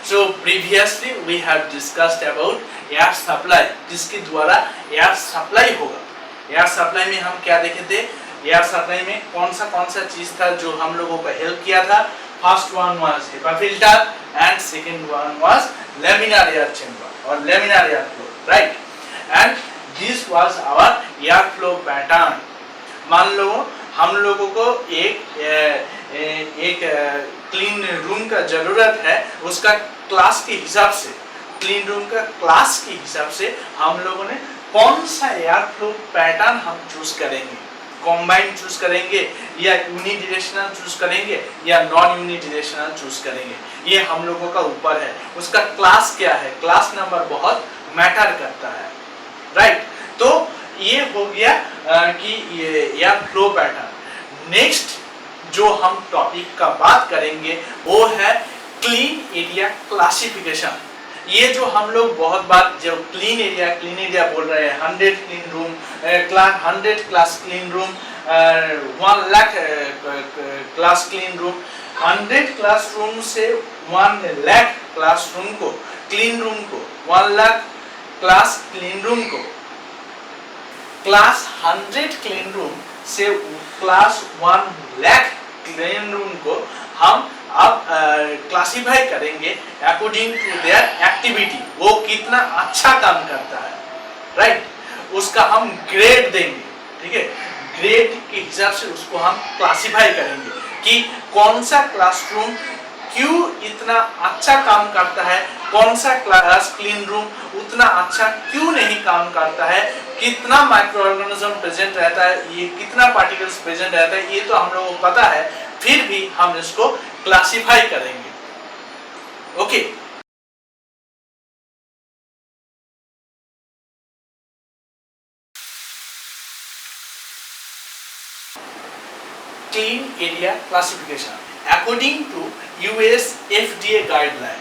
So previously we have discussed about air supply, किसके द्वारा air supply होगा। Air supply में हम क्या देखे थे, एयर सप्लाई में कौन सा चीज था जो हम लोगों को हेल्प किया था। First one was HEPA filter and second one was laminar air chamber और laminar air flow, right. And this was our air flow pattern. मान लो हम लोगों को एक क्लीन रूम का जरूरत है, उसका क्लास के हिसाब से, क्लीन रूम का क्लास के हिसाब से हम लोगों ने कौन सा एयर फ्लो पैटर्न हम चूज करेंगे, कॉम्बाइन चूज करेंगे या यूनिडायरेक्शनल चूज करेंगे या नॉन यूनिडायरेक्शनल चूज करेंगे, ये हम लोगों का ऊपर है। उसका क्लास क्या है, क्लास नंबर बहुत मैटर करता है, राइट। तो ये हो गया कि ये एयर फ्लो पैटर्न। नेक्स्ट जो हम टॉपिक का बात करेंगे वो है क्लीन एरिया क्लासिफिकेशन। ये जो हम लोग बहुत बार जो क्लीन एरिया बोल रहे हैं, 100 clean room, 100 class clean room, 1 lakh class clean room, 100 class room से 1 लाख क्लास रूम को, क्लीन रूम को, 1 लाख क्लास क्लीन रूम को, क्लास 100 क्लीन रूम से क्लास 1 लाख क्लीन रूम को हम अब क्लासिफाई करेंगे अकॉर्डिंग टू देयर एक्टिविटी, वो कितना अच्छा काम करता है, राइट। उसका हम ग्रेड देंगे, ठीक है। ग्रेड के हिसाब से उसको हम क्लासिफाई करेंगे कि कौन सा क्लासरूम क्यों इतना अच्छा काम करता है, कौन सा क्लास क्लीन रूम उतना अच्छा क्यों नहीं काम करता है, कितना माइक्रो ऑर्गेनिज्म प्रेजेंट रहता है, ये कितना पार्टिकल्स प्रेजेंट रहता है, ये तो हम लोगों को पता है, फिर भी हम इसको क्लासिफाई करेंगे, okay. Clean area classification according to US FDA guideline.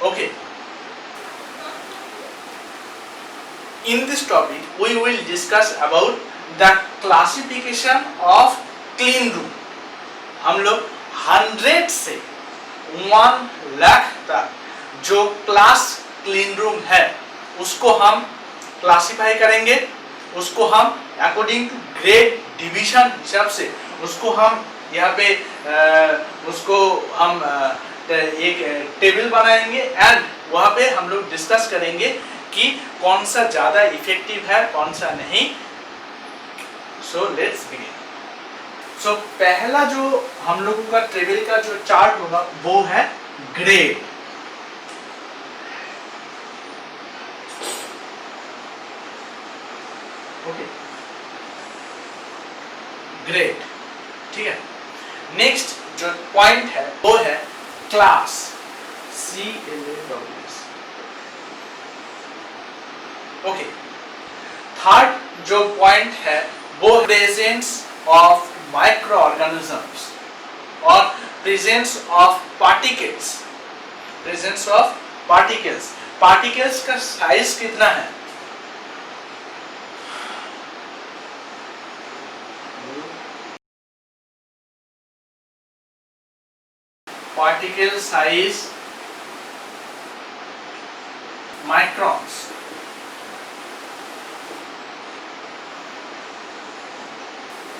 Okay. In this topic, we will discuss about the classification of clean room. हम लोग 100 से 1 लाख तक जो क्लास क्लीन रूम है उसको हम क्लासिफाई करेंगे, उसको हम अकॉर्डिंग टू ग्रेड डिवीजन हिसाब से उसको हम यहाँ पे उसको हम एक टेबल बनाएंगे एंड वहाँ पे हम लोग डिस्कस करेंगे कि कौन सा ज़्यादा इफेक्टिव है, कौन सा नहीं। So let's begin. सो पहला जो हम लोग का टेबल का जो चार्ट होगा वो है ग्रेड। ओके, ग्रेड, ठीक है। नेक्स्ट जो पॉइंट है वो है क्लास, CLASS, ओके। थर्ड जो पॉइंट है वो प्रेजेंस ऑफ माइक्रो ऑर्गेनिजम्स और presence of particles, presence of particles, particles का साइज कितना है, particle size microns,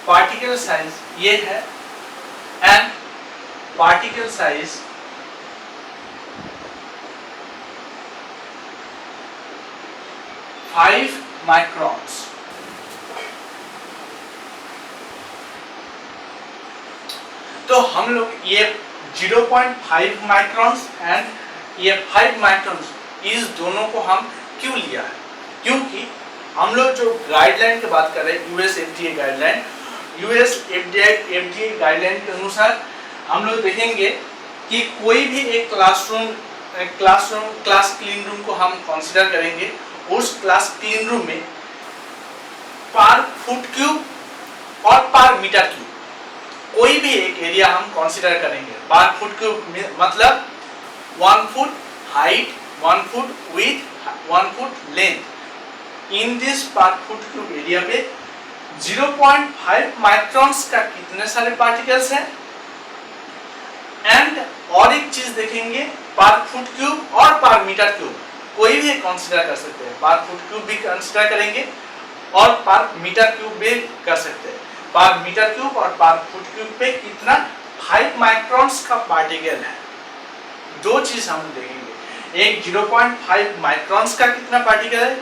particle size ये है and particle size five microns। तो हम लोग ये 0.5 माइक्रॉन्स एंड ये 5 माइक्रॉन्स, इस दोनों को हम क्यों लिया है, क्योंकि हम लोग जो गाइडलाइन की बात कर रहे हैं US FDA guideline, US FDA guideline के अनुसार हम लोग देखेंगे कि कोई भी एक क्लास क्लीन रूम को हम कंसीडर करेंगे, उस क्लास क्लीन रूम में पर फुट क्यूब और पर मीटर क्यूब कोई भी एक एरिया हम कंसीडर करेंगे। पर फुट क्यूब मतलब 1 foot height 1 foot with 1 foot length. In this पर फुट क्यूब एरिया पे 0.5 माइक्रोन्स का कितने सारे पार्टिकल्स हैं। एंड और एक चीज देखेंगे, पर फुट क्यूब और पर मीटर क्यूब कोई भी कंसीडर कर सकते हैं। पर फुट क्यूब भी कंसीडर करेंगे और पर मीटर क्यूब भी कर सकते हैं। पर मीटर क्यूब और पर फुट क्यूब पे कितना 5 माइक्रोन्स का पार्टिकल है। दो चीज हम देखेंगे, एक 0.5 माइक्रोन्स का कितना पार्टिकल है।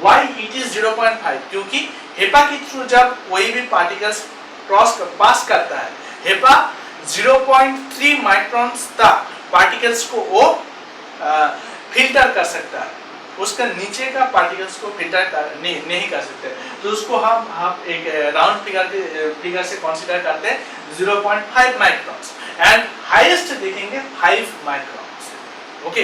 व्हाई इट इज 0.5, क्योंकि हेपा के थ्रू जब कोई भी पार्टिकल्स पास करता है, हेपा 0.3 माइक्रोन्स तक पार्टिकल्स को वो फिल्टर कर सकता है, उसका नीचे का पार्टिकल्स को फिल्टर नहीं कर सकते। तो उसको हम एक राउंड फिगर से कंसीडर करते हैं 0.5 माइक्रोन्स एंड हाईएस्ट देखेंगे 5 माइक्रोन्स। ओके,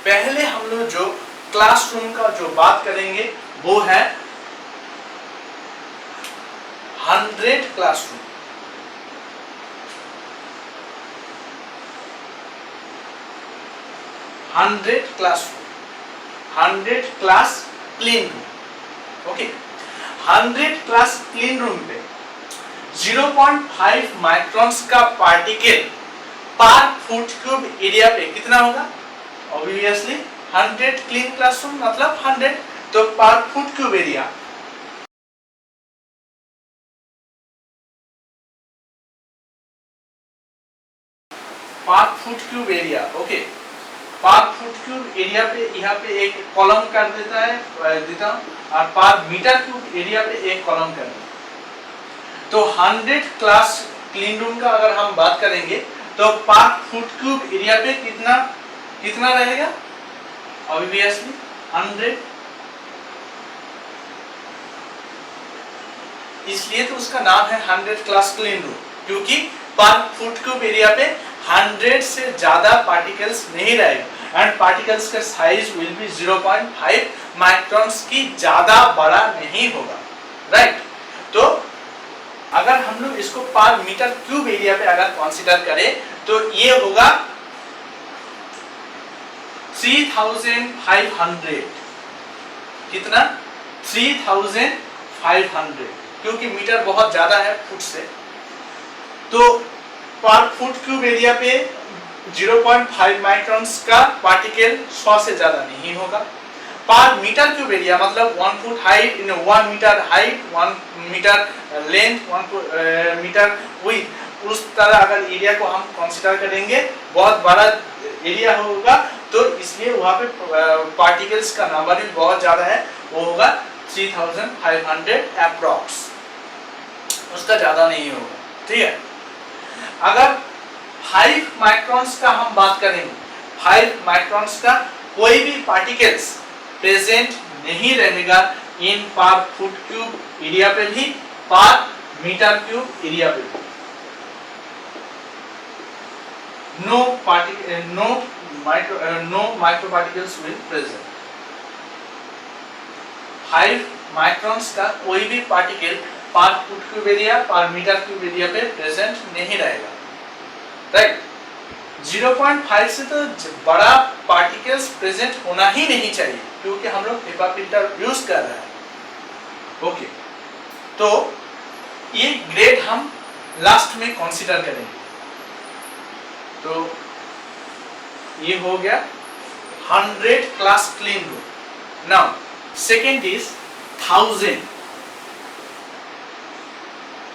पहले हम लोग जो क्लासरूम का जो बात करेंगे वो है 100 classroom. 100 classroom, 100 class clean room. Okay, 100 class clean room पे 0.5 माइक्रोन्स का पार्टिकल पर फुट क्यूब एरिया पे कितना होगा। ऑब्वियसली 100 क्लीन क्लासरूम मतलब 100, तो पर फुट क्यूब एरिया पर फुट क्यूब एरिया। ओके, पर फुट क्यूब एरिया पे यहाँ पे एक कॉलम कर देता हूँ और पर मीटर क्यूब एरिया पे एक कॉलम कर देता हूँ। तो 100 क्लास क्लीन रूम का अगर हम बात करेंगे तो पर फुट क्यूब एरिया पे कितना रहेगा। ऑब्वियसली 100, इसलिए तो उसका नाम है 100 क्लास क्लीन रूम, क्योंकि पर फुट क्यूब एरिया पे 100 से ज्यादा पार्टिकल्स नहीं रहेगा एंड पार्टिकल्स का साइज विल बी 0.5 माइक्रोन्स की ज्यादा बड़ा नहीं होगा। राइट, तो अगर हम लोग इसको पर मीटर क्यूब एरिया पे अगर कंसीडर करें तो ये होगा 3500। कितना 3500, क्योंकि मीटर बहुत ज्यादा है फुट से, तो पर फुट क्यूब एरिया पे 0.5 माइक्रोन्स का पार्टिकल 100 से ज्यादा नहीं होगा। पर मीटर क्यूब एरिया मतलब 1 foot height, 1 metre height, 1 metre length, 1 metre width, उस तरह अगर एरिया को हम कंसीडर करेंगे बहुत बड़ा एरिया होगा, तो इसलिए वहाँ पे पार्टिकल्स का नंबर भी बहुत ज्यादा है, वो होगा 3500 अप्रॉक्स, उसका ज्यादा नहीं होगा। ठीक है, अगर 5 माइक्रोन्स का हम बात करेंगे, 5 माइक्रोन्स का कोई भी पार्टिकल्स प्रेजेंट नहीं रहेगा इन पर फुट क्यूब एरिया पे भी, पर मीटर क्यूब एरिया पे भी। no micro particles will present। 5 microns का कोई भी पार्टिकल पर फुट क्यूब एरिया, पर मीटर क्यूब एरिया पे प्रेजेंट नहीं रहेगा। राइट, 0.5 से तो बड़ा पार्टिकल्स प्रेजेंट होना ही नहीं चाहिए, क्योंकि हम लोग HEPA फिल्टर यूज कर रहे हैं। ओके, तो ये ग्रेड हम लास्ट में कंसीडर करेंगे। तो ये हो गया 100 class clean room. Now second is 1000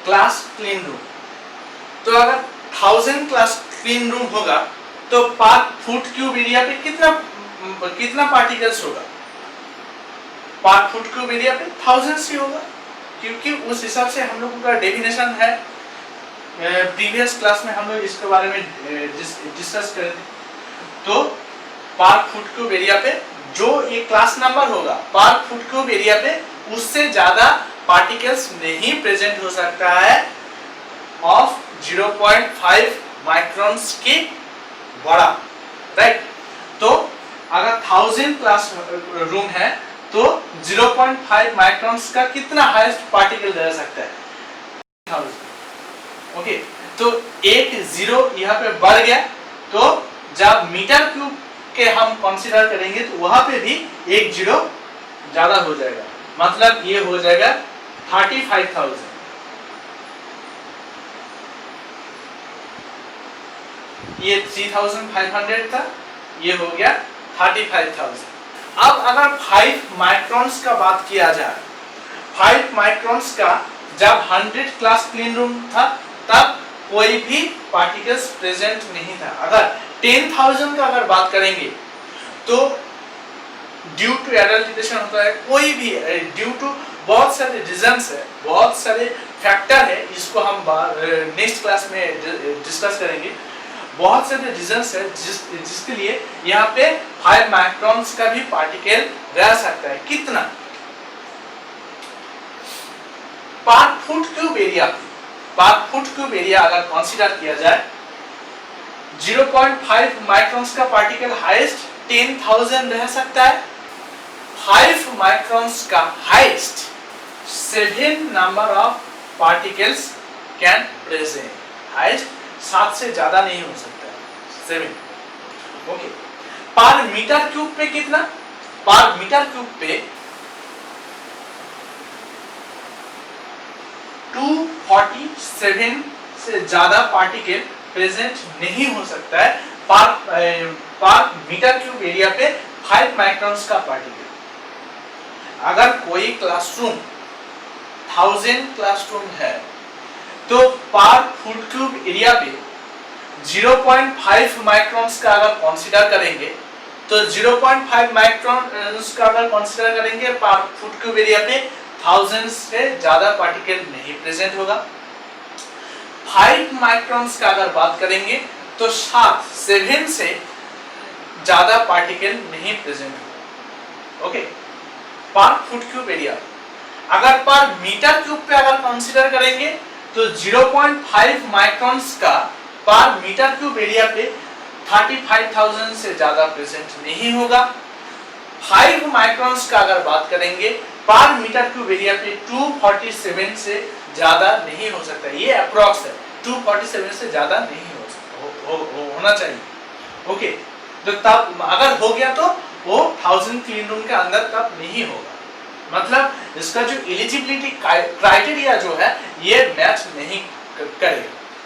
class clean room. तो अगर 1000 क्लास क्लीन रूम होगा तो पर फुट क्यूब एरिया पे कितना पार्टिकल्स होगा। पर फुट क्यूब एरिया पे 1000 ही होगा, क्योंकि उस हिसाब से हम लोगों का डेफिनेशन है। प्रीवियस क्लास में हम लोग इसके बारे में डिस्कस करे थे। तो पर फुट क्यूब एरिया पे जो ये क्लास नंबर होगा, पर फुट क्यूब एरिया पे उससे ज्यादा पार्टिकल्स नहीं प्रेजेंट हो सकता है ऑफ 0.5 माइक्रोन्स की बड़ा। राइट, तो अगर 1000 क्लास रूम है तो 0.5 माइक्रोन्स का कितना हाईएस्ट पार्टिकल रह सकता है, 1000। ओके, तो एक जीरो यहाँ पे बढ़ गया, तो जब मीटर क्यूब के हम कंसीडर करेंगे तो वहां पे भी एक जीरो ज्यादा हो जाएगा, मतलब ये हो जाएगा 35,000। ये 3,500 था, ये हो गया 35,000। अब अगर 5 माइक्रॉन्स का बात किया जाए, 5 माइक्रॉन्स का जब 100 क्लास क्लीन रूम था तब कोई भी पार्टिकल्स प्रेजेंट नहीं था। अगर 10,000 का अगर बात करेंगे तो ड्यू टू एडल्ट्रेशन होता है, कोई भी ड्यू टू बहुत सारे रीजंस है, बहुत सारे फैक्टर है, इसको हम नेक्स्ट क्लास में डिस्कस करेंगे। बहुत सारे रीजंस है जिसके लिए यहाँ पे 5 माइक्रॉन्स का भी पार्टिकल रह सकता है। कितना? पर फुट क्यूब एरिया, पर फुट क्यूब एरिया अगर कंसीडर किया जाए, 0.5 माइक्रॉन्स का पार्टिकल हाईएस्ट 10,000 रह सकता है। 5 माइक्रॉन्स का highest 7 number of particles can present. Highest 7 से ज्यादा नहीं हो सकता है, 7। ओके, पर मीटर क्यूब पे कितना? पर मीटर क्यूब पे 247 से ज्यादा पार्टिकल प्रेजेंट नहीं हो सकता है पर मीटर क्यूब एरिया पे 5 माइक्रॉन्स का पार्टिकल। अगर कोई क्लासरूम 1000 क्लासरूम है तो पर फुट क्यूब एरिया पे 0.5 माइक्रॉन्स का अगर कंसीडर करेंगे तो 0.5 माइक्रॉन्स का अगर कंसीडर करेंगे पर फुट क्यूब एरिया पे 1000 से ज्यादा पार्टिकल नहीं प्रेजेंट होगा। 5 माइक्रॉन्स का अगर बात करेंगे तो 7 से ज्यादा पार्टिकल नहीं प्रेजेंट होगा। ओके, पर फुट क्यूब एरिया। अगर पर मीटर क्यूब पे अगर कंसीडर करेंगे तो 0.5 माइक्रॉन्स का पर मीटर क्यूब एरिया पे 35,000 से ज्यादा प्रेजेंट नहीं होगा। 5 माइक्रॉन्स का अगर बात करेंगे पर मीटर क्यूब एरिया पे 247 से ज्यादा नहीं हो सकता। ये अप्रॉक्स है, 247 से ज्यादा नहीं हो सकता, होना चाहिए। ओके, तो तब अगर हो गया तो वो 1000 क्लीन रूम के अंदर तब नहीं होगा, मतलब इसका जो एलिजिबिलिटी क्राइटेरिया जो है ये मैच नहीं करेगा।